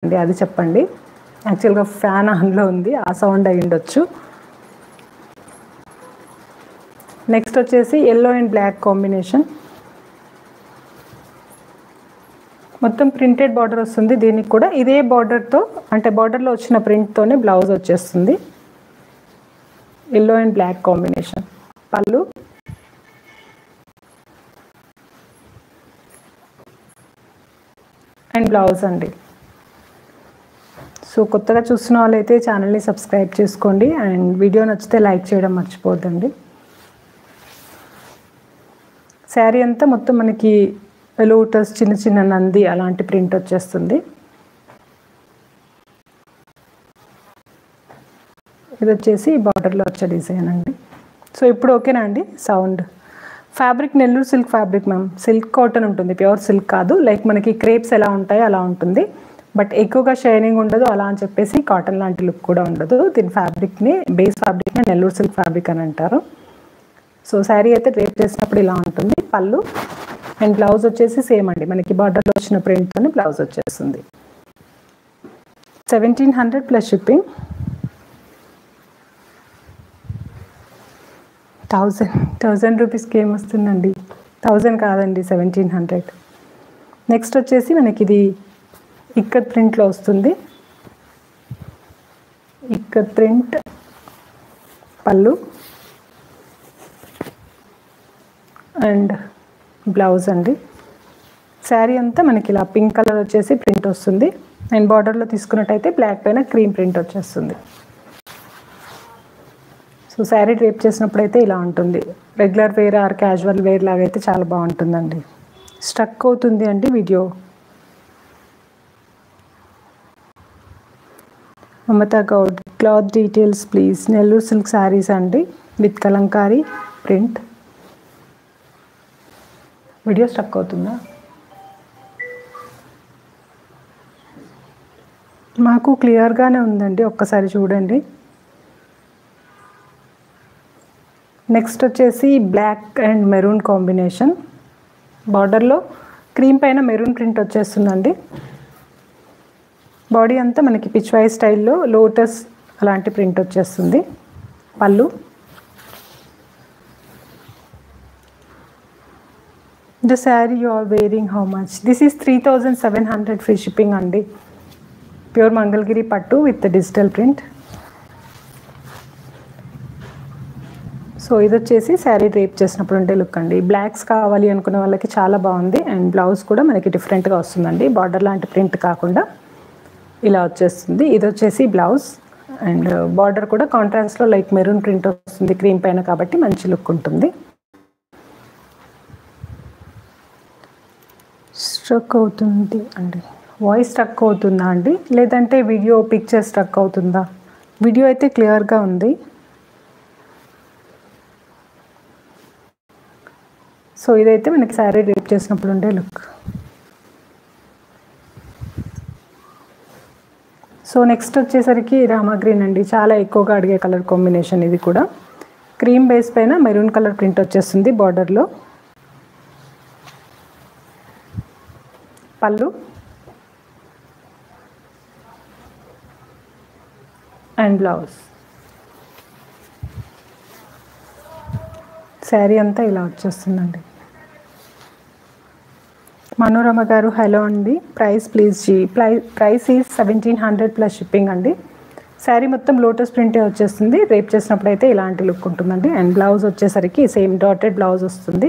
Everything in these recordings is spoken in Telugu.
అండి అది చెప్పండి. యాక్చువల్గా ఫ్యాన్ ఆన్లో ఉంది, ఆ సౌండ్ అయి ఉండొచ్చు. నెక్స్ట్ వచ్చేసి ఎల్లో అండ్ బ్లాక్ కాంబినేషన్. మొత్తం ప్రింటెడ్ బార్డర్ వస్తుంది. దీనికి కూడా ఇదే బార్డర్తో, అంటే బార్డర్లో వచ్చిన ప్రింట్తోనే బ్లౌజ్ వచ్చేస్తుంది. Yellow and black combination. Pallu and blouse అండి. సో కొత్తగా చూస్తున్న వాళ్ళైతే ఛానల్ని సబ్స్క్రైబ్ చేసుకోండి అండ్ వీడియో నచ్చితే లైక్ చేయడం మర్చిపోద్దండి. శారీ అంతా మొత్తం మనకి లోటస్, చిన్న చిన్న నంది అలాంటి ప్రింట్ వచ్చేస్తుంది. ఇది వచ్చేసి బార్డర్లో వచ్చే డిజైన్ అండి. సో ఇప్పుడు ఓకేనా అండి sound? Fabric Nellore silk fabric ma'am. Silk cotton ఉంటుంది, ప్యూర్ సిల్క్ కాదు. లైక్ మనకి క్రేప్స్ ఎలా ఉంటాయో అలా ఉంటుంది, బట్ ఎక్కువగా షైనింగ్ ఉండదు అలా అని చెప్పేసి కాటన్ లాంటి లుక్ కూడా ఉండదు. దీని ఫ్యాబ్రిక్ని, బేస్ ఫ్యాబ్రిక్ని నెల్లూరు సిల్క్ ఫ్యాబ్రిక్ అని అంటారు. సో శారీ అయితే డ్రేప్ చేసినప్పుడు ఇలా ఉంటుంది. పళ్ళు అండ్ బ్లౌజ్ వచ్చేసి సేమ్ అండి, మనకి బార్డర్లో వచ్చిన ప్రింట్తోనే బ్లౌజ్ వచ్చేస్తుంది. 1700 ప్లస్ షిప్పింగ్. 1000 రూపీస్కి ఏమొస్తుందండి? 1000 కాదండి, 1700. నెక్స్ట్ వచ్చేసి మనకి ఇది ఇక్కత్ ప్రింట్లో వస్తుంది. ఇక్కత్ ప్రింట్, పళ్ళు అండ్ బ్లౌజ్ అండి. శారీ అంతా మనకి ఇలా పింక్ కలర్ వచ్చేసి ప్రింట్ వస్తుంది అండ్ బార్డర్లో తీసుకున్నట్టయితే బ్లాక్ పైన క్రీమ్ ప్రింట్ వచ్చేస్తుంది. సో శారీ డ్రేప్ చేసినప్పుడు అయితే ఇలా ఉంటుంది. Regular wear or casual wear లాగా అయితే చాలా బాగుంటుందండి. స్ట్రక్ అవుతుంది అండి video. Mamata Goud, cloth details please. Nellore silk saris అండి with Kalamkari print. Video struck అవుతుందా? మాకు క్లియర్గానే ఉందండి, ఒక్కసారి చూడండి. నెక్స్ట్ వచ్చేసి బ్లాక్ అండ్ మెరూన్ కాంబినేషన్. బార్డర్లో క్రీమ్ పైన మెరూన్ ప్రింట్ వచ్చేస్తుందండి. బాడీ అంతా మనకి పిచ్ వై స్టైల్లో లోటస్ అలాంటి ప్రింట్ వచ్చేస్తుంది. Pallu the sari you are wearing how much? This is 3700 free shipping అండి. Pure Mangalagiri pattu with digital print. So ఇది వచ్చేసి శారీ డ్రేప్ చేసినప్పుడు ఉండే లుక్ అండి. బ్లాక్స్ కావాలి అనుకున్న వాళ్ళకి చాలా బాగుంది అండ్ బ్లౌజ్ కూడా మనకి డిఫరెంట్గా వస్తుందండి. బార్డర్ లాంటి ప్రింట్ కాకుండా ఇలా వచ్చేస్తుంది. ఇది వచ్చేసి బ్లౌజ్ అండ్ బార్డర్ కూడా కాంట్రాస్ట్లో లైక్ మెరూన్ ప్రింట్ వస్తుంది క్రీమ్ పైన, కాబట్టి మంచి లుక్ ఉంటుంది. స్ట్రక్ అవుతుంది అండి. వాయిస్ స్ట్రక్ అవుతుందా అండి, లేదంటే వీడియో పిక్చర్ స్ట్రక్ అవుతుందా? వీడియో అయితే క్లియర్గా ఉంది. సో ఇదైతే మనకి శారీ డ్రేప్ చేసినప్పుడు ఉండే లుక్. సో నెక్స్ట్ వచ్చేసరికి రామా గ్రీన్ అండి. చాలా ఎక్కువగా అడిగే కలర్ కాంబినేషన్ ఇది కూడా. క్రీమ్ బేస్ పైన మెరూన్ కలర్ ప్రింట్ వచ్చేస్తుంది బార్డర్లో. పళ్ళు అండ్ బ్లౌజ్. శారీ అంతా ఇలా వచ్చేస్తుందండి. మనోరమ గారు హలో అండి. Price please ji. Price is 1700 plus shipping అండి. శారీ మొత్తం లోటస్ ప్రింటే వచ్చేస్తుంది. డ్రేప్ చేసినప్పుడు అయితే ఇలాంటి లుక్ ఉంటుందండి అండ్ బ్లౌజ్ వచ్చేసరికి సేమ్ డాటెడ్ బ్లౌజ్ వస్తుంది.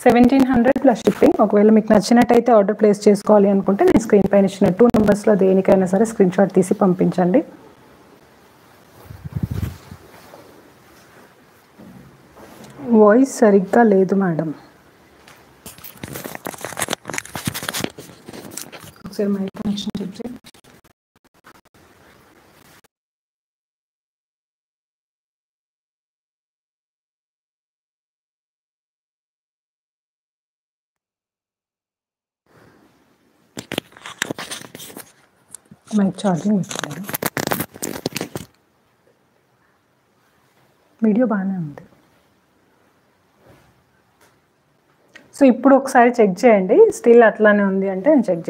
1700 ప్లస్ షిప్పింగ్. ఒకవేళ మీకు నచ్చినట్టయితే ఆర్డర్ ప్లేస్ చేసుకోవాలి అనుకుంటే నేను స్క్రీన్ పైన ఇచ్చిన 2 నెంబర్స్లో దేనికైనా సరే స్క్రీన్ షాట్ తీసి పంపించండి. వాయిస్ సరిగ్గా లేదు మేడం. ఒకసారి మైక్ కనెక్షన్ చెప్తే. మైక్ ఛార్జింగ్ ఇచ్చారు. వీడియో బాగానే ఉంది. సో ఇప్పుడు ఒకసారి చెక్ చేయండి, స్టిల్ అట్లానే ఉంది అంటే నేను చెక్